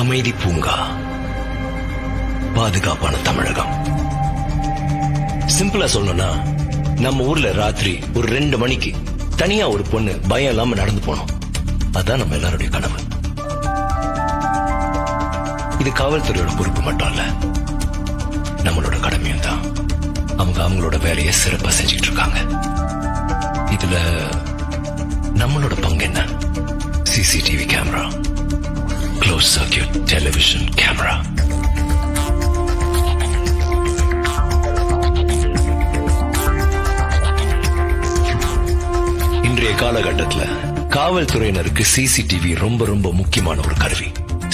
அமைதி பூங்கா, பாதுகாப்பான தமிழகம். சிம்பிளா சொல்லணும்னா, நம்ம ஊர்ல ராத்திரி ஒரு 2 மணிக்கு தனியா ஒரு பொண்ணு பயம் இல்லாம நடந்து போனோம். அதான் நம்ம எல்லாருடைய கனவு. இது காவல்துறையோட பொறுப்பு மட்டும் இல்ல, நம்மளோட கடமையும் தான். அவங்க அவங்களோட வேலையை சிறப்பா செஞ்சுட்டு இருக்காங்க. இதுல நம்மளோட பங்கு என்ன? CCTV camera, close circuit television camera. இன்றைய காலகட்டத்தில் காவல்துறையினருக்கு சிசிடிவி ரொம்ப ரொம்ப முக்கியமான ஒரு கருவி.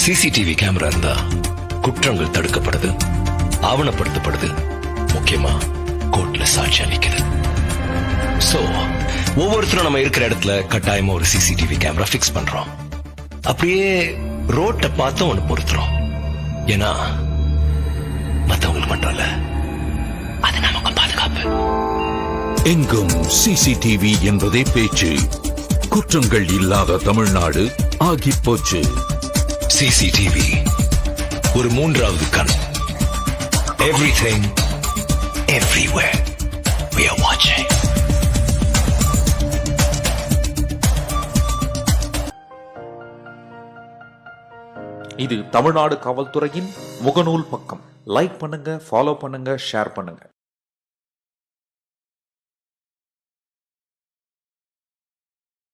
சிசிடிவி கேமரா இருந்தா குற்றங்கள் தடுக்கப்படுது, ஆவணப்படுத்தப்படுது, முக்கியமா கோர்ட்ல சாட்சி அளிக்குது. சோ ஒவ்வொருத்தரும் நம்ம இருக்கிற இடத்துல கட்டாயமா ஒரு சிசிடிவி கேமரா பிக்ஸ் பண்றோம். அப்படியே ரோட்டை பார்த்து ஒண்ணு பொறுத்துறோம். ஏன்னா மத்தவங்களுக்கு மட்டும் இல்ல, அது நமக்கு பாதுகாப்பு. எங்கும் சிசிடிவி என்பதே பேச்சு. குற்றங்கள் இல்லாத தமிழ்நாடு ஆகி போச்சு. சிசிடிவி ஒரு மூன்றாவது கண். Everything, everywhere. We are watching. இது தமிழ்நாடு காவல்துறையின் முகநூல் பக்கம். லைக் பண்ணுங்க, ஃபாலோ பண்ணுங்க, ஷேர் பண்ணுங்க.